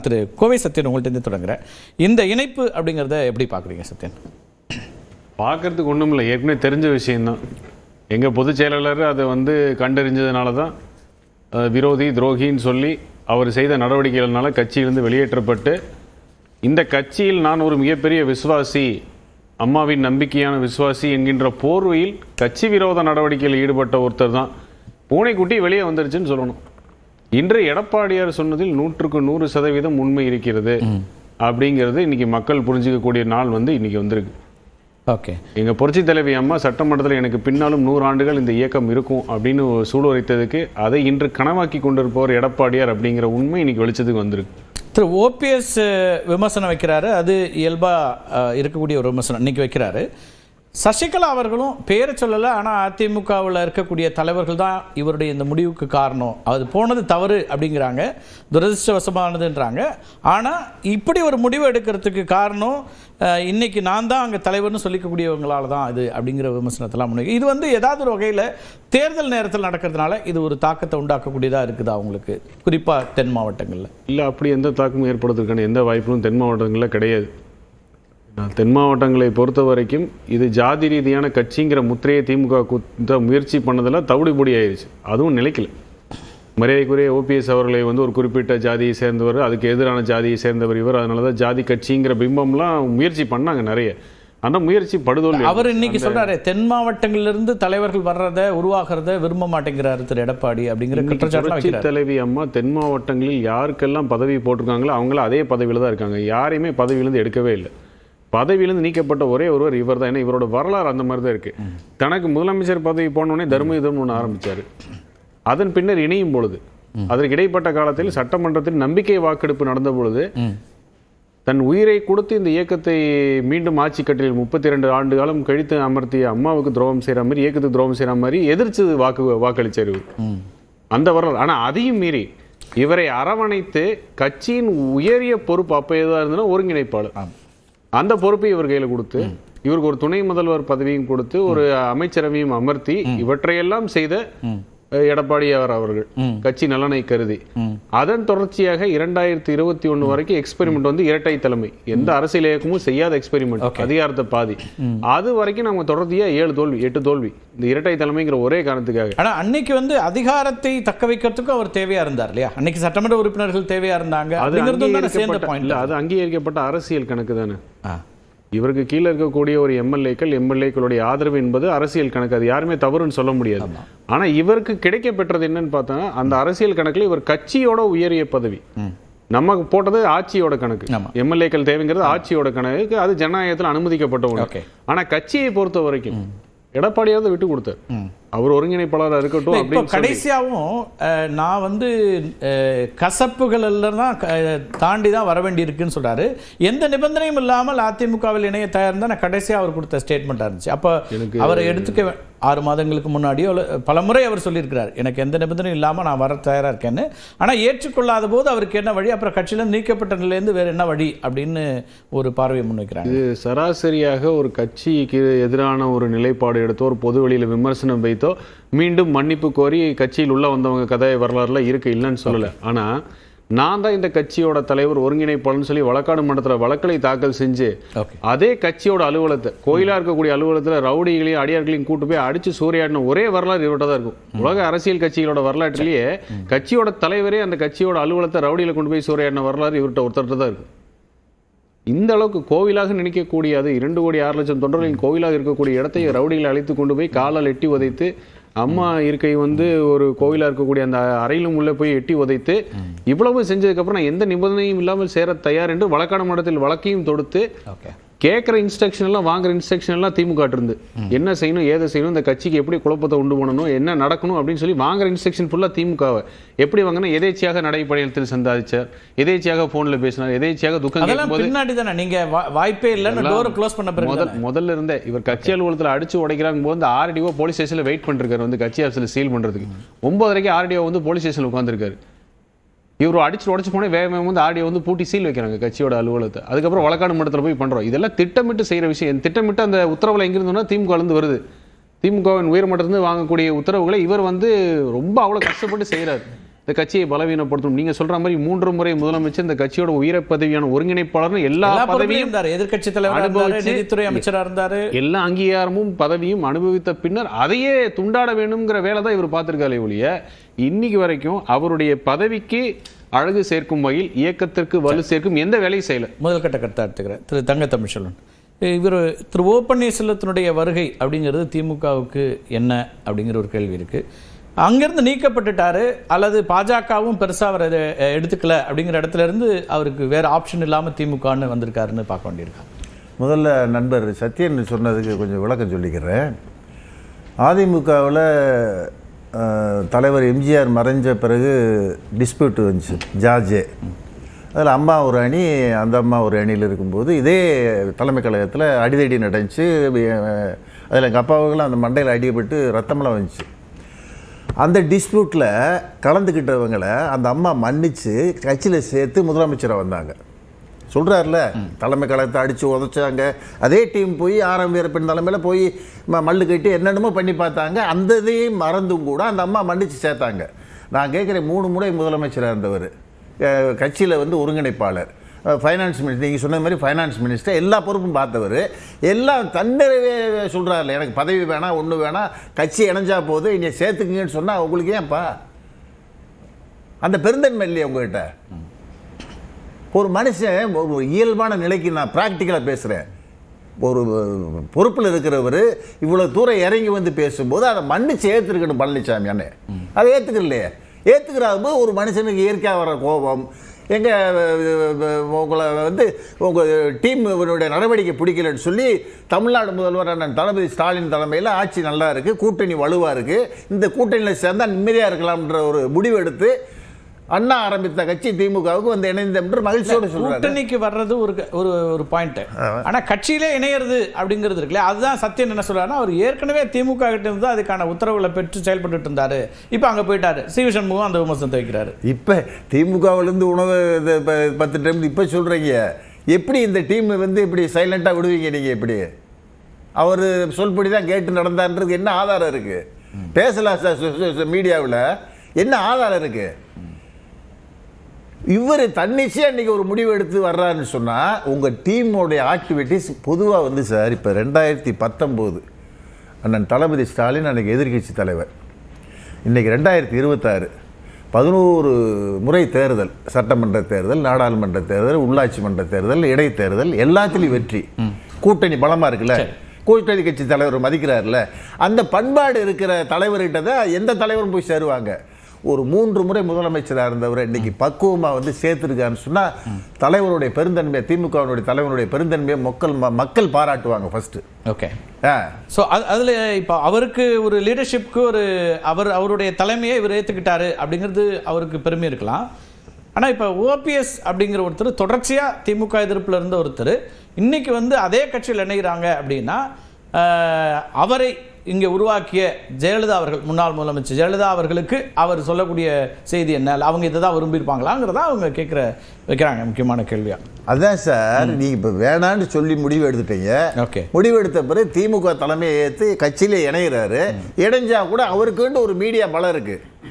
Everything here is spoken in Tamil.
திரு கோவை சத்யன் உங்கள்கிட்ட தொடங்குறேன். இந்த இணைப்பு அப்படிங்கிறத எப்படி பார்க்குறீங்க சத்யன்? பார்க்கறதுக்கு ஒன்றும் இல்லை, ஏற்கனவே தெரிஞ்ச விஷயம்தான். எங்கள் பொதுச் செயலாளர் அதை கண்டறிஞ்சதுனால தான் விரோதி துரோகின்னு சொல்லி அவர் செய்த நடவடிக்கைகள்னால கட்சியிலிருந்து வெளியேற்றப்பட்டு, இந்த கட்சியில் நான் ஒரு மிகப்பெரிய விசுவாசி, அம்மாவின் நம்பிக்கையான விசுவாசி என்கின்ற போர்வையில் கட்சி விரோத நடவடிக்கையில் ஈடுபட்ட ஒருத்தர் தான் பூனைக்குட்டி வெளியே வந்துருச்சுன்னு சொல்லணும். இன்று எடப்பாடியார் சொன்னதில் 100% உண்மை இருக்கிறது அப்படிங்கிறது இன்னைக்கு மக்கள் புரிஞ்சிக்கக்கூடிய நாள் இன்னைக்கு வந்திருக்கு. ஓகே, எங்க புரட்சி தலைவி அம்மா சட்டமன்றத்தில் எனக்கு பின்னாலும் 100 ஆண்டுகள் இந்த இயக்கம் இருக்கும் அப்படின்னு சூளுரைத்ததுக்கு அதை இன்று கனவாக்கி கொண்டிருப்பவர் எடப்பாடியார் அப்படிங்கிற உண்மை இன்னைக்கு வெளிச்சத்துக்கு வந்திருக்கு. திரு ஓபிஎஸ் விமர்சனம் வைக்கிறாரு, அது இயல்பா இருக்கக்கூடிய ஒரு விமர்சனம் இன்னைக்கு வைக்கிறாரு. சசிகலா அவர்களும் பேரை சொல்லலை, ஆனால் அதிமுகவில் இருக்கக்கூடிய தலைவர்கள் தான் இவருடைய இந்த முடிவுக்கு காரணம், அது போனது தவறு அப்படிங்கிறாங்க, துரதிருஷ்டவசமானதுன்றாங்க. ஆனால் இப்படி ஒரு முடிவு எடுக்கிறதுக்கு காரணம் இன்னைக்கு நான் தான் அங்கே தலைவர்னு சொல்லிக்கக்கூடியவங்களால தான் இது அப்படிங்கிற விமர்சனத்தெல்லாம் முன்னே இது ஏதாவது ஒரு வகையில் தேர்தல் நேரத்தில் நடக்கிறதுனால இது ஒரு தாக்கத்தை உண்டாக்கக்கூடியதாக இருக்குதா அவங்களுக்கு, குறிப்பாக தென் மாவட்டங்களில்? இல்லை, அப்படி எந்த தாக்கமும் ஏற்படுறதுக்கான எந்த வாய்ப்பும் தென் மாவட்டங்களில் கிடையாது. தென் மாவட்டங்களை பொறுத்த வரைக்கும் இது ஜாதி ரீதியான கட்சிங்கிற முத்திரையை திமுக முயற்சி பண்ணதில் தவிடுபொடி ஆயிடுச்சு, அதுவும் நிலைக்கல. மரியாதைக்குரிய ஓபிஎஸ் அவர்களை ஒரு குறிப்பிட்ட ஜாதியை சேர்ந்தவர், அதுக்கு எதிரான ஜாதியை சேர்ந்தவர் இவர், அதனால தான் ஜாதி கட்சிங்கிற பிம்பம்லாம் முயற்சி பண்ணாங்க நிறைய. ஆனால் முயற்சி படுதோல்வி. அவர் இன்னைக்கு சொல்றாரு, தென் மாவட்டங்களிலிருந்து தலைவர்கள் வர்றதை உருவாகிறத விரும்ப மாட்டேங்கிறாரு திரு எடப்பாடி அப்படிங்கிற குற்றச்சாட்டு. தலைவி அம்மா தென் மாவட்டங்களில் யாருக்கெல்லாம் பதவி போட்டிருக்காங்களோ அவங்களும் அதே பதவியில் தான் இருக்காங்க, யாரையுமே பதவியிலிருந்து எடுக்கவே இல்லை. பதவியிலிருந்து நீக்கப்பட்ட ஒரே ஒருவர் இவர் தான். ஏன்னா இவரோட வரலாறு அந்த மாதிரி தான் இருக்கு. தனக்கு முதலமைச்சர் பதவி போனோடனே தர்ம யுத்தம்னு ஒன்று ஆரம்பிச்சாரு. அதன் பின்னர் இணையும் பொழுது, அதற்கு இடைப்பட்ட காலத்தில் சட்டமன்றத்தில் நம்பிக்கை வாக்கெடுப்பு நடந்த பொழுது தன் உயிரை கொடுத்து இந்த இயக்கத்தை மீண்டும் ஆட்சி கட்டில் 32 ஆண்டு காலம் கழித்து அமர்த்திய அம்மாவுக்கு துரோகம் செய்யற மாதிரி, இயக்கத்துக்கு துரோகம் செய்யற மாதிரி எதிர்த்து வாக்களிச்சார் அந்த வரலாறு. ஆனா அதையும் மீறி இவரை அரவணைத்து கட்சியின் உயரிய பொறுப்பு அப்ப எதுவாக இருந்ததுன்னா ஒருங்கிணைப்பாளர், அந்த பொறுப்பை இவர் கையில் கொடுத்து இவருக்கு ஒரு துணை முதல்வர் பதவியும் கொடுத்து ஒரு அமைச்சரவையும் அமர்த்தி இவற்றையெல்லாம் செய்த எடப்பாடியார் அவர்கள் கட்சி நலனை கருதி அதன் தொடர்ச்சியாக 2021 வரைக்கும் எக்ஸ்பெரிமெண்ட் இரட்டை தலைமை, எந்த அரசியல் இயக்கமும் செய்யாத எக்ஸ்பெரிமெண்ட், அதிகாரத்தை பாதி, அது வரைக்கும் நம்ம தொடர்ச்சியா 7 தோல்வி 8 தோல்வி இந்த இரட்டை தலைமைங்கிற ஒரே காரணத்துக்காக. ஆனா அன்னைக்கு அதிகாரத்தை தக்க வைக்கிறதுக்கு அவர் தேவையா இருந்தார் இல்லையா? அன்னைக்கு சட்டமன்ற உறுப்பினர்கள் தேவையா இருந்தாங்க, அது அங்கீகரிக்கப்பட்ட அரசியல் கணக்கு தானே. இவருக்கு கீழே இருக்கக்கூடிய ஒரு எம்எல்ஏக்களுடைய ஆதரவு என்பது அரசியல் கணக்கு, அது யாருமே தவறுன்னு சொல்ல முடியாது. ஆனா இவருக்கு கிடைக்க பெற்றது என்னன்னு பார்த்தா, அந்த அரசியல் கணக்குல இவர் கட்சியோட உயரிய பதவி, நமக்கு போட்டது ஆட்சியோட கணக்கு. எம்எல்ஏக்கள் தேவைங்கிறது ஆட்சியோட கணக்கு, அது ஜனநாயகத்தில் அனுமதிக்கப்பட்ட ஒன்று. ஆனா கட்சியை பொறுத்த வரைக்கும் எடப்பாடியாவது விட்டு கொடுத்தார், அவர் ஒருங்கிணைப்பாளராக இருக்கட்டும். இப்போ கடைசியாகவும் நான் கசப்புகள் எல்லாம் தான் தாண்டி தான் வர வேண்டி இருக்குன்னு சொல்றாரு. எந்த நிபந்தனையும் இல்லாமல் அதிமுகவில் இணைய தயார் தான் கடைசியாக அவர் கொடுத்த ஸ்டேட்மெண்ட்டாக இருந்துச்சு. அப்போ அவரை எடுத்துக்க 6 மாதங்களுக்கு முன்னாடியோ பலமுறை அவர் சொல்லியிருக்கிறார், எனக்கு எந்த நிபந்தனையும் இல்லாமல் நான் வர தயாராக இருக்கேன்னு. ஆனால் ஏற்றுக்கொள்ளாத போது அவருக்கு என்ன வழி, அப்புறம் கட்சியிலேருந்து நீக்கப்பட்ட நிலையிலேருந்து வேறு என்ன வழி அப்படின்னு ஒரு பார்வையை முன்வைக்கிறாங்க. இது சராசரியாக ஒரு கட்சிக்கு எதிரான ஒரு நிலைப்பாடு எடுத்தோ, ஒரு பொது வெளியில் விமர்சனம் வைத்தோ, மீண்டும் மன்னிப்பு கோரி கட்சியில் உள்ள வந்தவங்க கதை வரலாறுலாம் இருக்கு, இல்லைன்னு சொல்லலை. ஆனால் நான் தான் இந்த கட்சியோட தலைவர் ஒருங்கிணைப்பாளர்னு சொல்லி வழக்காடு மன்றத்தில் வழக்கலை தாக்கல் செஞ்சு அதே கட்சியோட அலுவலகத்தை, கோயிலா இருக்கக்கூடிய அலுவலகத்தில் ரவுடிகளையும் அடியார்களையும் கூட்டு போய் அடிச்சு சூறையாடின ஒரே வரலாறு இவர்கிட்ட தான் இருக்கும். உலக அரசியல் கட்சிகளோட வரலாற்றிலேயே கட்சியோட தலைவரே அந்த கட்சியோட அலுவலகத்தை ரவுடிகளை கொண்டு போய் சூறையாடின வரலாறு இவர்கிட்ட ஒருத்தர் தான் இருக்கும். இந்த அளவுக்கு கோவிலாக நினைக்கக்கூடிய, அது 2,06,00,000 தொண்டர்களின் கோவிலாக இருக்கக்கூடிய இடத்தை ரவுடிகளை அழைத்து கொண்டு போய் காலால் எட்டி உதைத்து, அம்மா இருக்கை ஒரு கோவிலாக இருக்கக்கூடிய அந்த அறையிலும் உள்ளே போய் எட்டி உதைத்து, இவ்வளவு செஞ்சதுக்கப்புறம் நான் எந்த நிபந்தனையும் இல்லாமல் சேர தயார் என்று வழக்காடு மன்றத்தில் வழக்கையும் தொடுத்து கேட்குற இன்ஸ்ட்ரக்ஷன் எல்லாம் வாங்குற இன்ஸ்ட்ரக்ஷன் எல்லாம் திமுக இருந்து என்ன செய்யணும், ஏதை செய்யணும், இந்த கட்சிக்கு எப்படி குழப்பத்தை உண்டு பண்ணணும், என்ன நடக்கணும் அப்படின்னு சொல்லி வாங்குற இன்ஸ்ட்ரக்ஷன் ஃபுல்லாக திமுகவை எப்படி வாங்கினா, எதேச்சியாக நடைப்படையத்தில் சந்தாதிச்சார், எதேச்சியாக போன்ல பேசினார், எதேச்சியாக துக்கம் வாய்ப்பே இல்லை. முதல்ல இருந்தே இவர் கட்சி அலுவலகத்தில் அடிச்சு உடைக்கிறாங்க போது ஆர்டிஓ போலீஸ் ஸ்டேஷன்ல வெயிட் பண்ணிருக்காரு, கட்சி ஆஃபீஸில் சீல் பண்றதுக்கு. 9:30 ஆர்டிஓ போலீஸ் ஸ்டேஷன்ல உட்காந்துருக்காரு. இவர் அடிச்சு உடச்சு போனே வேகம் ஆடியோ பூட்டி சீல் வைக்கிறாங்க கட்சியோட அலுவலகத்தை. அதுக்கப்புறம் வழக்காடு மன்றத்தில் போய் பண்றோம். இதெல்லாம் திட்டமிட்டு செய்யற விஷயம். திட்டமிட்டு அந்த உத்தரவுல எங்கிருந்தோம்னா திமுக இருந்து வருது. திமுகவின் உயர்மட்டத்திலிருந்து வாங்கக்கூடிய உத்தரவுகளை இவர் ரொம்ப அவ்வளவு கஷ்டப்பட்டு செய்யறாரு. இந்த கட்சியை பலவீனப்படுத்தணும். நீங்க சொல்ற மாதிரி 3 முறை முதலமைச்சர் இந்த கட்சியோட உயர் பதவியான ஒருங்கிணைப்பாளர்னு எல்லா பதவியும் எதிர்கட்சி தலைவர், நிதித்துறை அமைச்சரா இருந்தாரு, எல்லா அங்கீகாரமும் பதவியும் அனுபவித்த பின்னர் அதையே துண்டாட வேணுங்கிற வேலை தான் இவர் பார்த்திருக்காரு ஒழிய இன்னைக்கு வரைக்கும் அவருடைய பதவிக்கு அழகு சேர்க்கும் வகையில் இயக்கத்திற்கு வலு சேர்க்கும் எந்த வேலையும் செய்யல. முதல் கட்ட கருத்தை எடுத்துக்கிறேன். திரு தங்க தமிழ்ச்செல்வன், இவர் திரு ஓ பன்னீர்செல்வத்தினுடைய வருகை அப்படிங்கிறது திமுகவுக்கு என்ன அப்படிங்கிற ஒரு கேள்வி இருக்கு. அங்கிருந்து நீக்கப்பட்டுட்டாரு அல்லது பாஜகவும் பெருசா அவர் எடுத்துக்கல அப்படிங்கிற இடத்துல இருந்து அவருக்கு வேற ஆப்ஷன் இல்லாம திமுகன்னு வந்திருக்காருன்னு பார்க்க வேண்டியிருக்காங்க. முதல்ல நண்பர் சத்யன் சொன்னதுக்கு கொஞ்சம் விளக்கம் சொல்லிக்கிறேன். அதிமுகவில் தலைவர் எம்ஜிஆர் மறைஞ்ச பிறகு டிஸ்பியூட் வந்துச்சு ஜார்ஜே. அதில் அம்மா ஒரு அணி, அந்த அம்மா ஒரு அணியில் இருக்கும்போது இதே தலைமை கழகத்தில் அடிதடி நடந்துச்சு. அதில் எங்கள் அப்பாவுக்கெல்லாம் அந்த மண்டையில் அடிபட்டு ரத்தமெல்லாம் வந்துச்சு. அந்த டிஸ்பியூட்டில் கலந்துக்கிட்டவங்களை அந்த அம்மா மன்னித்து கட்சியில் சேர்த்து முதலமைச்சராக வந்தாங்க. சொல்கிறார்ல, தலைமை கழகத்தை அடித்து உதச்சாங்க. அதே டீம் போய் ஆரம் வீரப்பெண் தலைமையில் போய் மல்லு கட்டி என்னென்னமோ பண்ணி பார்த்தாங்க. அந்த இதையும் மறந்தும் கூட அந்த அம்மா மன்னித்து சேர்த்தாங்க. நான் கேட்குறேன், 3 முறை முதலமைச்சராக இருந்தவர், கட்சியில் ஒருங்கிணைப்பாளர், ஃபைனான்ஸ் மினிஸ்டர், நீங்கள் சொன்ன மாதிரி ஃபைனான்ஸ் மினிஸ்டர், எல்லா பொறுப்பும் பார்த்தவர், எல்லாம் தன்னிறைவே சொல்கிறாருல, எனக்கு பதவி வேணாம், ஒன்று வேணாம், கட்சி இணைஞ்சா போது இனி சேர்த்துக்குங்கன்னு சொன்னால் உங்களுக்கு ஏன்ப்பா அந்த பெருந்தன்மை இல்லையா உங்ககிட்ட? ஒரு மனுஷன் ஒரு இயல்பான நிலைக்கு, நான் ப்ராக்டிக்கலாக பேசுகிறேன், ஒரு பொறுப்பில் இருக்கிறவர் இவ்வளோ தூரம் இறங்கி வந்து பேசும்போது அதை மன்னிச்சு ஏற்றுக்கணும் பழனிசாமி அண்ணே. அதை ஏற்றுக்கலையே. ஏற்றுக்கிறாங்க ஒரு மனுஷனுக்கு இயற்கையாக வர கோபம், உங்களை உங்கள் டீமுடைய நடவடிக்கை பிடிக்கலன்னு சொல்லி தமிழ்நாடு முதல்வர் அண்ணன் தளபதி ஸ்டாலின் தலைமையில் ஆட்சி நல்லா இருக்குது, கூட்டணி வலுவாக இருக்குது, இந்த கூட்டணியில் சேர்ந்தால் நிம்மதியாக இருக்கலாம்ன்ற ஒரு முடிவு எடுத்து அண்ணா ஆரம்பித்த கட்சி திமுகவுக்கு இணைந்த என்று மகிழ்ச்சியோடு சொல்றாரு. கூட்டணிக்கு வர்றது ஒரு பாயிண்ட். ஆனா கட்சியிலே இணையிறது அப்படிங்கிறது இருக்குல்ல, அதுதான் சத்யன் என்ன சொல்றாருன்னா, அவர் ஏற்கனவே திமுக கிட்ட இருந்து அதுக்கான உத்தரவுகளை பெற்று செயல்பட்டு இருந்தாரு, இப்ப அங்க போயிட்டாரு. சிவசன் மூலம் அந்த விமர்சனத்தை வைக்கிறாரு. இப்ப திமுகவிலிருந்து உணவு 10 டைம் இப்ப சொல்றீங்க, எப்படி இந்த டீம் இப்படி சைலண்டா விடுவீங்க நீங்க? எப்படி அவர் சொல்படி தான் கேட்டு நடந்தான்றது என்ன ஆதாரம் இருக்கு? பேசலாம் மீடியாவில், என்ன ஆதாரம் இருக்கு? இவர் தன்னிச்சையாக இன்றைக்கி ஒரு முடிவு எடுத்து வர்றாருன்னு சொன்னால், உங்கள் டீமோடைய ஆக்டிவிட்டீஸ் பொதுவாக சார், இப்போ 2019 அண்ணன் தளபதி ஸ்டாலின் அன்றைக்கி எதிர்கட்சி தலைவர், இன்றைக்கி 2026 11 முறை தேர்தல், சட்டமன்ற தேர்தல், நாடாளுமன்ற தேர்தல், உள்ளாட்சி மன்ற தேர்தல், இடைத்தேர்தல், எல்லாத்துலேயும் வெற்றி. கூட்டணி பலமாக இருக்குல்ல, கூட்டணி கட்சி தலைவர் மதிக்கிறார்ல, அந்த பண்பாடு இருக்கிற தலைவர்கிட்ட தான் எந்த தலைவரும் போய் சேருவாங்க. ஒரு 3 முறை முதலமைச்சராக இருந்தவர் இன்னைக்கு பக்குவமாக சேர்த்துருக்காருன்னு சொன்னால், தலைவருடைய பெருந்தன்மையை, திமுகவினுடைய தலைவருடைய பெருந்தன்மையை மக்கள் பாராட்டுவாங்க ஃபர்ஸ்ட். ஓகே. ஸோ அதில் இப்போ அவருக்கு ஒரு லீடர்ஷிப்க்கு அவருடைய தலைமையை இவர் ஏற்றுக்கிட்டாரு அப்படிங்கிறது அவருக்கு பெருமை இருக்கலாம். ஆனால் இப்போ ஓபிஎஸ் அப்படிங்கிற ஒருத்தர் தொடர்ச்சியாக திமுக எதிர்ப்பில் இருந்த ஒருத்தர் இன்னைக்கு அதே கட்சியில் இணைகிறாங்க அப்படின்னா, அவரை இங்கே உருவாக்கிய ஜெயலலிதா அவர்கள், முன்னாள் முதலமைச்சர் ஜெயலலிதா அவர்களுக்கு அவர் சொல்லக்கூடிய செய்தி என்ன? அவங்க இதை தான் விரும்பியிருப்பாங்களாங்கிறதா அவங்க வைக்கிறாங்க முக்கியமான கேள்வியா. அதான் சார், நீங்க இப்போ வேணான்னு சொல்லி முடிவு எடுத்துட்டீங்க. ஓகே. முடிவு எடுத்த பிறகு திமுக தலைமையை ஏற்று கட்சியிலே இணைகிறாரு. இணைஞ்சா கூட அவருக்கு ஒரு மீடியா பலம் இருக்கு.